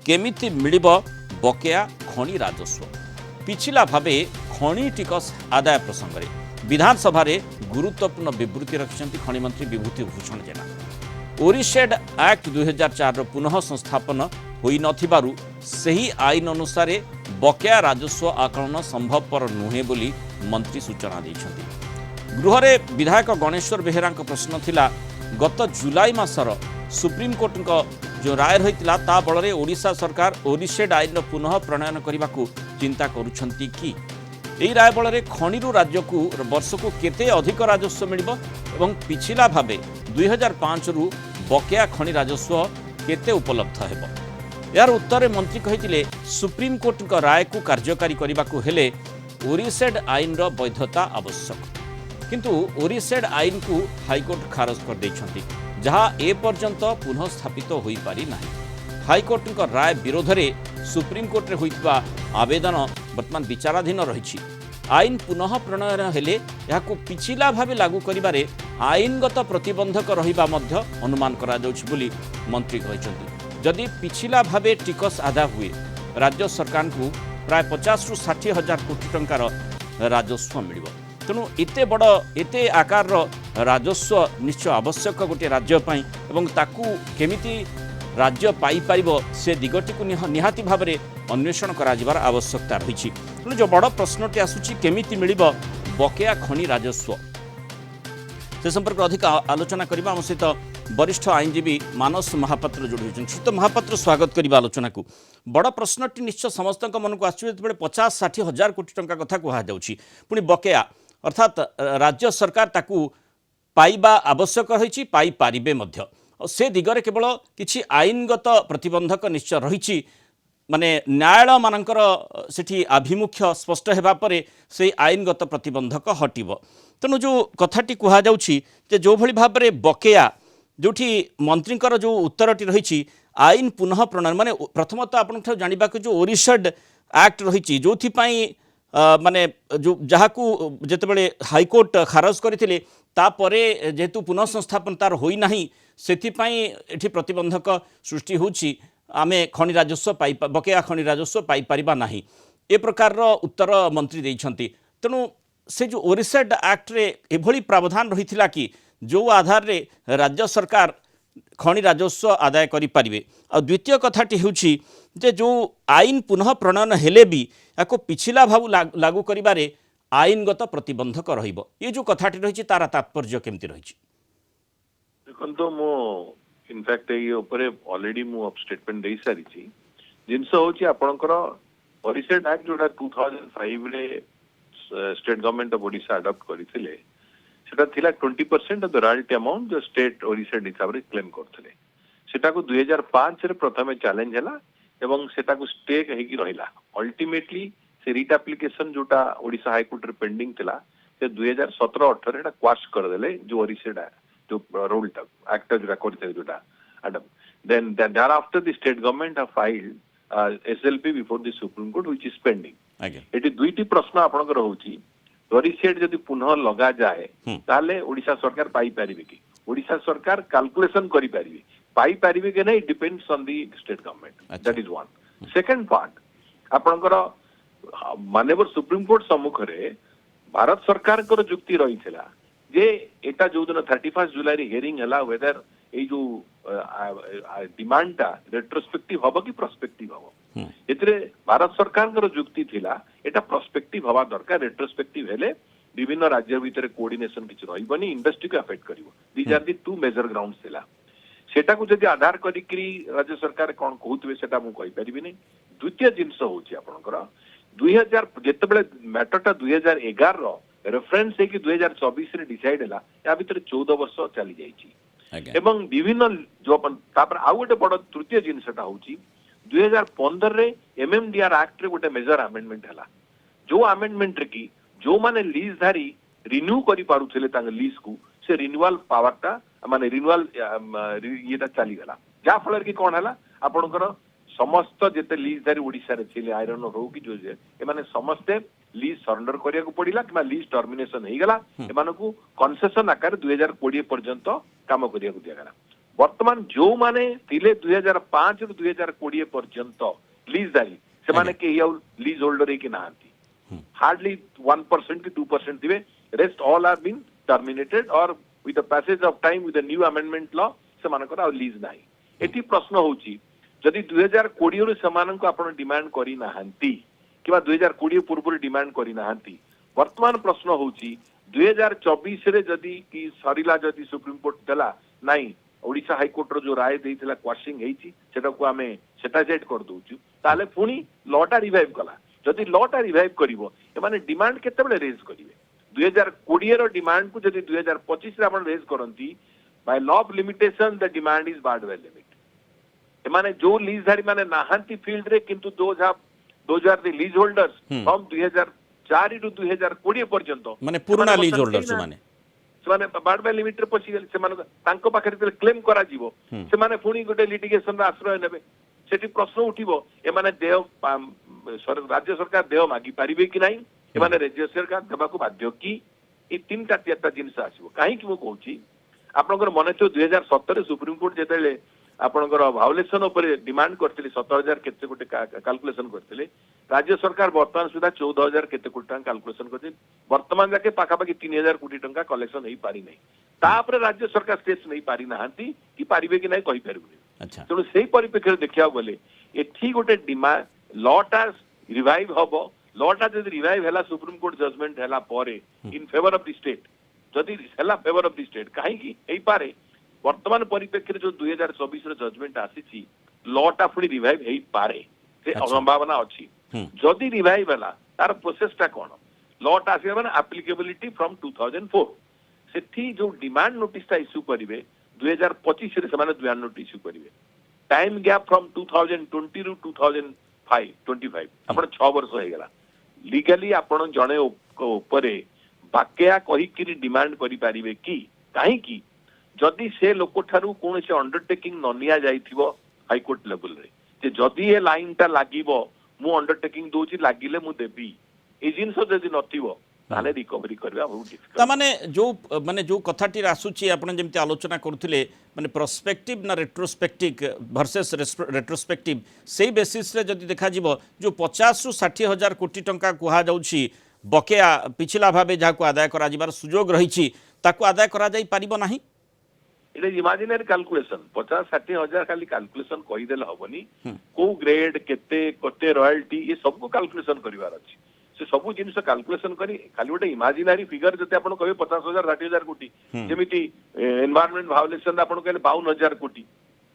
केमिति मिलिबो बकेया खनि राजस्व पिछिला भावे खनि टिकस आदाय प्रसंग में विधानसभा गुरुत्वपूर्ण विवृत्ति रखिंट खनि मंत्री विभूति भूषण जेना। ओरिशेड एक्ट 2004 पुनः संस्थापन होई नथिबारु सही आईन अनुसार बकेया राजस्व आकलन संभवपर नुहे बोली मंत्री सूचना दैछन्ति। गृहरे विधायक गणेश्वर बेहेरा प्रश्न थिला गत जुलाई मासर सुप्रीम कोर्ट जो राय रही ता बल में ओडिशा सरकार ओरिशेड आईन पुनः प्रणयन करने को चिंता करुछन्ति कि यही राय बल में खनिरु राज्य को वर्ष को केते अधिक राजस्व मिलिबो एवं पिछिला भावे 2005 रु बकेया खनि राजस्व केते उपलब्ध हेबो। यार उत्तर मंत्री कहिथिले सुप्रीम कोर्ट का राय को कार्यकारी करने को हेले ओरिशेड आईन रो वैधता आवश्यक किंतु ओरिशेड आईन को हाईकोर्ट खारज कर दैछन्ति जहाँ ए पर्यंत पुनः स्थापित हो पारि नाही। हाईकोर्ट का राय विरोध में सुप्रीम कोर्ट रे होइथिबा आवेदन वर्तमान विचाराधीन रही। आईन पुनः प्रणयन हेले याकु पिछिला भावे लागू करिबारे आईनगत प्रतिबंधक रहिबा मध्य अनुमान करा जाउछि बोली मंत्री कहिसंति। जदि पिछिला भावे टिकस आदा हुए राज्य सरकार को प्राय 50 रु 60 हजार कोटी टंकार राजस्व मिलिबो। तेणु एते बड़ एते आकार राजस्व निश्चय आवश्यक गोटे राज्य पाई एवं ताकू केमिति राज्य पाई पारिबो से दिगटी को निहाती भाव में अन्वेषण कराजिबार आवश्यकता रही। तेणु जो बड़ प्रश्नटी आसुची केमिति मिलिबो बकेया खनि राजस्व से संपर्क अधिक आलोचना करबा हम सहित वरिष्ठ आईनजीवी मानस महापात्र जोड़ी होइछन। श्रीत महापात्र स्वागत करबा आलोचना को। बड़ प्रश्नटी निश्चय समस्त मन को आसुची जेतबेले 50-60 हजार कोटी टंका कथा कहा जाउची पुनी बकेया अर्थात राज्य सरकार ताकू पाइबा आवश्यक रही पाई पारिबे मध्य से दिगरे केवल किछि आईनगत प्रतिबंधक निश्चय रही माने न्यायालय मानकर सेठी आभिमुख्य स्पष्ट हेबा परे से आईनगत प्रतिबंधक हटिबो। तेणु जो कथाटी कहा जाउछि जे जो भली भाव में बकेया जोठी मंत्रींकर जो उत्तरटी रही आईन पुनः प्रणयन माने प्रथमतः आपन जानिबा के जो ओरिशेड एक्ट रही जोथि पई माने जो जहाकू जेतेबेले हाईकोर्ट खारज करथिले तापरे जेहेतु पुनः संस्थापन तार होई नाही सेथिपाई एठी प्रतिबंधक सृष्टि होछि आमे खनि राजस्व पाई बकेया खनि राजस्व पाई परिबा नाही ए प्रकार रो उत्तर मंत्री दैछन्ति। तेणु से जो ओरिशेड एक्ट रे एभली प्रावधान रहिथिला कि जो आधार रे राज्य सरकार खनि राजस्व आदाय करि परिबे। आ द्वितीय कथाटी होछि जे जो आईन पुनः प्रणयन हेले भी याको पिछिला भाव लागू करिबारे आईनगत प्रतिबंधक रहिबो ये जो कथाटी रही तार तात्पर्य केमती रही देखो मो इनफैक्ट ये ऊपर ऑलरेडी मु स्टेटमेंट दे सारी छी जिनस होची आपनकर ओरिशेड एक्ट जोटा 2005 रे state government of Odisha adopt करिथिले सेटा थिला 20% ऑफ द रॉयल्टी अमाउंट जो स्टेट ओरिशेड हिसाब रे क्लेम करथिले सेटा को 2005 रे प्रथमे चैलेंज हला एवं सेटा को स्टे कहिकी रहिला अल्टीमेटली से रिट एप्लिकेशन जोटा ओडिशा हाई कोर्ट रे पेंडिंग थिला से 2017-18 एटा क्वाश कर देले जो ओरिशेड जो रूल एक्ट जोटा करथे जोटा एडम then thereafter the state government have filed SLP before the Supreme Court which is pending. एटी दुईटी प्रश्न आपनकर होउची ओरिशेड जदि पुनः लगा जाए ताले ओडिशा सरकार पाई पारिबे कि ओडिशा सरकार कैलकुलेशन करि पारिबे पाई पारिबे कि नहीं depends on the state government that is one. Second part आपनकर माननीय सुप्रीम कोर्ट सम्मुख रे भारत सरकार को जुक्ति रही थिला जे एटा जो दिन 31 जुलाई रे हियरिंग हला वेदर ए जो डिमांड ता रेट्रोस्पेक्टिव हबो कि प्रोस्पेक्टिव हबो एतरे भारत सरकार को जुक्ति थिला एटा प्रोस्पेक्टिव हवा दरकार रेट्रोस्पेक्टिव हेले विभिन्न राज्य भीतर कोऑर्डिनेशन किछ रहिबनी इंडस्ट्री को अफेक्ट करिवो these are the two major grounds थिला सेटा को जदि आधार करिकरी राज्य सरकार कोन कहउतबे सेटा मु कहि परिबि नै। द्वितीय जिंस होची आपनकर 2000 जेतेबेले मैटरटा 2011 रो रेफरेंस है कि 2024 रे डिसाइड हला या भीतर 14 वर्ष चली जाईची एवं विभिन्न जो तापर आ गोटे बड़ तृतीय जिनसटा होची 2015 रे एमएमडीआर एक्ट रे गोटे मेजर अमेंडमेंट हला जो अमेंडमेंट रे की जो माने लीज धारी रिन्यू करि पारुथिले तांग लीज को से रिन्यूअल पावरटा माने रिन्यूअल येटा चली गला जा फलर की कोन हला आपनकर समस्त जेते लीज धारी ओडिसा रे थिले आयरन हो कि जो ए माने समस्त लीज सरेंडर करिया को पड़िला कि लीज टर्मिनेशन हो गला एमानकू कंसेशन आकार 2020 पर्यंत काम करिया को दिया गला। वर्तमान जो माने थिले 2005 रु 2020 पर्यंत लीजधारी से माने के लीज होल्डर की नाहांती हार्डली 1% की 2% थिबे rest all are been terminated और with the passage of time with the new amendment law से मानकर आ लीज नाही एठी प्रश्न होची जदि 2020 रु समानन को आपण डिमांड करी नाहांती किबा 2020 पूर्व डिमांड करी नाहांती वर्तमान प्रश्न होची 2024 रे जदि की सरिला जदि सुप्रीम कोर्ट देला नाही ओडिशा हाई कोर्ट रो जो राय देइथिला क्वाशिंग हेची सेटा को हमें सेटाजेट कर दोछु ताले पुनी लॉटा रिवाइव कला जदि लॉटा रिवाइव करिवो ए माने डिमांड केते बेले रेज करिवे 2020 रो डिमांड को जदि 2025 रे आपण रेज करंती by law of limitation the demand is barred by limit ए माने जो लीज धारी माने नाहांती फील्ड रे किंतु 2000 the lease holders from 2004 to 2020 पर्यंत माने पुराना लीज होल्डर्स माने ସେମାନେ ବାର୍ଡ ବାଇ ଲିମିଟରେ ପଶିଗଲେ ସେମାନଙ୍କ ତାଙ୍କ ପାଖରେ ଯେତେବେଳେ କ୍ଲେମ କରାଯିବ ସେମାନେ ପୁଣି ଗୋଟେ ଲିଟିଗେସନର ଆଶ୍ରୟ ନେବେ ସେଠି ପ୍ରଶ୍ନ ଉଠିବ ଏମାନେ ଦେୟ ରାଜ୍ୟ ସରକାର ଦେୟ ମାଗି ପାରିବେ କି ନାହିଁ ଏମାନେ ରାଜ୍ୟ ସରକାର ଦେବାକୁ ବାଧ୍ୟ କି ଏଇ ତିନିଟା ଚାରିଟା ଜିନିଷ ଆସିବ କାହିଁକି ମୁଁ କହୁଛି ଆପଣଙ୍କର ମନେ ଥିବ 2017 ସୁପ୍ରିମକୋର୍ଟ ଯେତେବେଳେ ଆପଣଙ୍କର ଭାଉଲେସନ ଉପରେ ଡିମାଣ୍ଡ କରିଥିଲେ 17,000 କେତେ ଗୋଟେ କାଲକୁଲେସନ କରିଥିଲେ राज्य सरकार वर्तमान सुधा 14,000 केते कोटी टंका कैलकुलेशन कर वर्तमान जाके पाखापाखि 3,000 कोटी टंका कलेक्शन हो पारि नहीं तापर राज्य सरकार स्टेप्स नहीं पारि नाहांती कि पारिबे कि नहीं कहि पारिबे अच्छा तेणु सेही परिप्रेक्षी देखिया गले एठी गोटे डिमांड लॉटा रिवाइव हबो लॉटा जदि रिवाइव हैला सुप्रीम कोर्ट जजमेंट हैला पारे in favour of the state जदि हैला फेवर ऑफ द स्टेट काहे कि एई पारे वर्तमान परिप्रेक्षी जो 2024 रो जजमेंट आसीची लॉटा फुडी रिवाइव हेई पारे से संभावना अछि जदि रिवाइव है तार प्रोसेसटा कौन लॉट आसे माने एप्लिकेबिलिटी फ्रॉम 2004 सेठी जो डिमांड नोटिसटा इश्यू करिवे 2025 रे समाने डिमांड नोटिस इश्यू करिवे टाइम गैप फ्रॉम 2020 रु 2025 आपण 6 वर्ष हो गेला लीगली आपण जणे ऊपरे बाक्या कहि कि डिमांड करि पारिबे कि काहे कि जदि से लोक ठारू कोन से अंडरटेकिंग न निया जाइथिबो हाई कोर्ट लेवल रे जे जदि ए लाइनटा लागिबो मु अंडरटेकिंग दोची लागिले मु देबी ए जिंस जदि नथिबो ताले रिकवरी करबा बहुत डिफिकल्ट ता माने जो कथाटी आसुची आपण जेमति आलोचना करथिले माने प्रोस्पेक्टिव ना रेट्रोस्पेक्टिव वर्सेस रेट्रोस्पेक्टिव सेही बेसिस रे जदि देखा जिवो जो 50 रु 60,000 कोटी टंका कुहा जाउची बकेया पिछला भाबे जाको आदाय करा जिबार सुजोग रहिची ताको आदाय करा जाई परिबो नाही इट इज इमेजिनरी कैलकुलेशन 50-60 हजार खाली कैलकुलेशन कहि देले हबनी को ग्रेड केते कते रॉयल्टी ये सब को कैलकुलेशन करिवार अछि से सब जिनिस कैलकुलेशन करी खाली गोटे इमेजिनरी फिगर जते आपण कहबे 50,000 60,000 कोटी जेमिति एनवायरनमेंट वायोलेशन आपण कहले 52,000 कोटी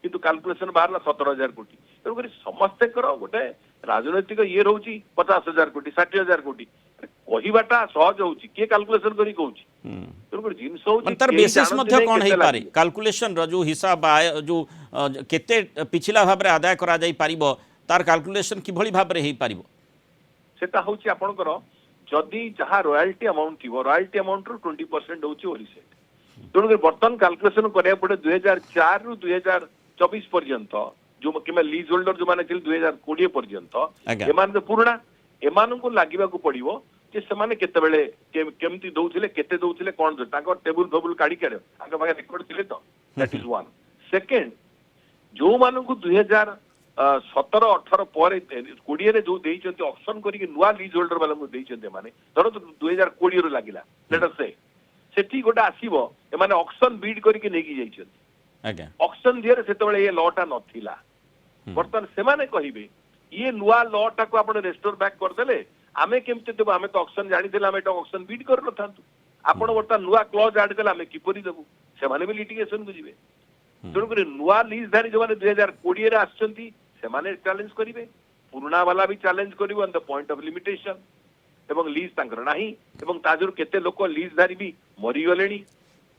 किंतु कैलकुलेशन बाहरला 17,000 कोटी तेणु करी समस्ते करो गोटे राजनैतिक ये रहउची 50,000 कोटी 60,000 कोटी कहिबाटा सहज होउची के कैलकुलेशन करी कहउची तेणु करी जिनिस होउची तर बेसिस मध्ये कोन हेई पारे कैलकुलेशन रो जो हिसाब जो केते पिछला भाबरे आदाय करा जाई पारिबो तार कैलकुलेशन कि भली भाबरे हेई पारिबो सेटा होउची आपनकर जदि जहा रॉयल्टी अमाउंट थिबो रॉयल्टी अमाउंट रो 20% होउची ओरिसेट तेणु करी बर्तन कैलकुलेशन करिया पड़े 2004 रु 2024 पर्यंत जो किमा लीज होल्डर जो माने थिल 2020 पर्यंत एमान तो पुराना एमान को लागिबा को पड़िबो जे समाने केते बेले केमती दउथिले केते दउथिले कोन ताको टेबल फेबल काढी केडे आगे बागे रिकॉर्ड थिले तो दैट इज वन सेकंड जो मानु को 2017-18 पर 20 रे जो देइचंती ऑप्शन करी के नुवा लीज होल्डर वाला को देइचंती माने धरो तो 2020 रो लागिला लेट अस से सेठी गोटा आसीबो ए माने ऑप्शन बीड करी के नेकी जाइचंती आगे ऑप्शन दियर सेते बेले ये लॉटा नथिला बर्तन से माने कहिबे ये नुआ लॉटा को आपण रेस्टोर बैक कर देले आमे केमते देबो आमे तो ऑप्शन जानि देला आमे तो ऑप्शन बीड कर नथांतु आपण बर्तन नुआ क्लॉज ऐड देला आमे किपरि देबो से माने भी लिटिगेशन को जिवे तेणु करी नुआ लीज धारी जो माने 2020 रे आछंती से माने चैलेंज करिवे पुराना वाला भी चैलेंज करिवो on the point of limitation एवं लीज तांकर नाही एवं ताजर केते लोक लीज धारी भी मरि गलेनी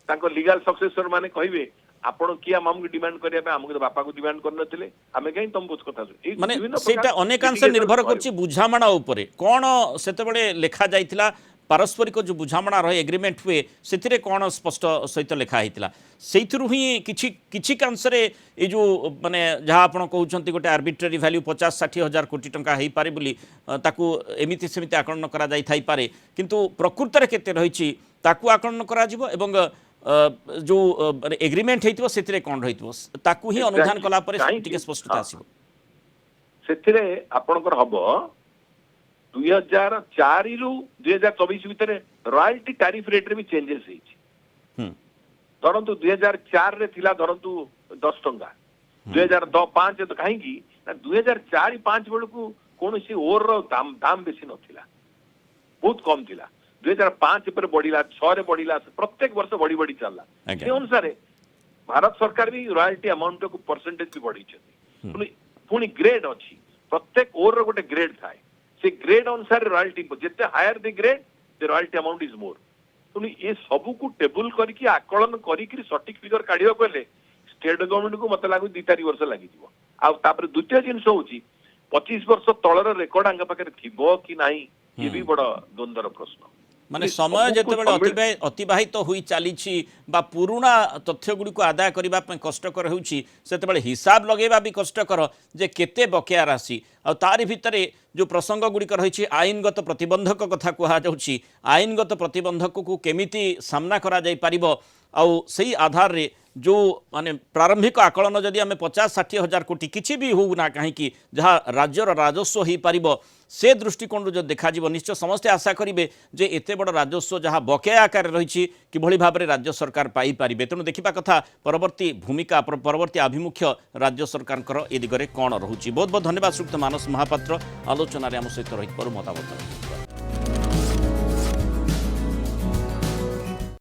तांको लीगल सक्सेसर माने कहिवे आपण किया हमको डिमांड करिया पे हमको बापा को डिमांड कर नथिले हमें कहीं तुम बुझ कथा माने सेटा अनेकांश निर्भर करछि बुझामणा ऊपर कोन सेते बळे लेखा जाइतिला पारस्परिक जो बुझामणा रहे एग्रीमेंट हुए से कौन स्पष्ट सहित लिखा होता से ही किसी कांशरे ये जो माने जहाँ आप कहते गोटे आर्बिट्रेरी वैल्यू 50-60 हजार कोटी टंका हो पारे बोली ताकू एमिति सेमिति आकलन करा जाई थाई पारे किंतु प्रकृत रे केते रहिछि ताकू आकलन करा जिवो एवं जो एग्रीमेंट होइतिबो सेतिरे कोन रहितिबो ताकू ही अनुधान कला परे टिके स्पष्टता आसीबो ସେଥିରେ ଆପଣଙ୍କର ହବ 2004 ରୁ 2024 ଭିତରେ ରୟାଲଟି ଟାରିଫ ରେଟ୍ ରେ ବି ଚେଞ୍ଜେସ୍ ହେଇଛି। ଧରନ୍ତୁ 2004 ରେ ଥିଲା ଧରନ୍ତୁ 10 ଟଙ୍କା 2005 କାହିଁକି ନା 2004-5 ବେଳକୁ କୌଣସି ଓର ଦାମ ବେଶୀ ନଥିଲା, ବହୁତ କମ ଥିଲା। 2005 ପରେ ବଢିଲା, 6 ରେ ବଢିଲା, ପ୍ରତ୍ୟେକ ବର୍ଷ ବଢି ବଢି ଚାଲିଲା। ସେ ଅନୁସାରେ ଭାରତ ସରକାର ବି ରୟାଲଟି ଆମାଉଣ୍ଟ କୁ परसेंटेज ବି ବଢେଇଛନ୍ତି। ପୁଣି ଗ୍ରେଡ୍ ଅଛି, ପ୍ରତ୍ୟେକ ଓର ଗୋଟେ ଗ୍ରେଡ୍ ଥାଏ। ସେ ଗ୍ରେଡ୍ ଅନୁସାରେ ରୟାଲଟି ଯେତେ higher the grade the royalty amount is ମୋର। ପୁଣି ଏ ସବୁକୁ ଟେବୁଲ କରିକି ଆକଳନ କରିକି ସଠିକ ଫିଗର କାଢିବାକୁ ହେଲେ ଷ୍ଟେଟ ଗଭର୍ଣ୍ଣମେଣ୍ଟ କୁ ମତେ ଲାଗୁଛି 2-4 ବର୍ଷ ଲାଗିଯିବ। ଆଉ ତାପରେ ଦ୍ୱିତୀୟ ଜିନିଷ ହଉଛି 25 ବର୍ଷ ତଳର ରେକର୍ଡ ଆଙ୍କ ପାଖରେ ଥିବ କି ନାହିଁ, ଏ ବି ବଡ ଦ୍ୱନ୍ଦ୍ୱର प्रश्न। माने समय जेतेबेले अतिबाहित होई चलीछि बा पुराना तथ्य गुडी को आदाय करबा पे कष्टकर होउछि, सेतेबेले हिसाब लगेबा भी कष्टकर जे केते बकेया राशि आ तारि भितरे जो प्रसंग गुडी रही आईनगत प्रतिबंधक कथा कहा जाउछि, आईनगत प्रतिबंधक को केमिति सामना करा जाई परिबो आउ सही आधार रे जो माने प्रारंभिक आकलन जदि आम 50-60 हजार कोटी किसी भी हो ना कहीं जहाँ राज्यर राजस्व हो पार से दृष्टिकोण जो देखा निश्चय समस्ते आशा करेंगे जे एते बड़ राजस्व जहाँ बकेया आकार रही किभली भाव में राज्य सरकार पाई पारिबे। तेणु देखा कथा परवर्ती भूमिका परवर्ती आभिमुख्य राज्य सरकार ए दिगरे कौन रोचे। बहुत बहुत धन्यवाद श्रीयुक्त मानस महापात्र आलोचन आम सहित रही मतामत।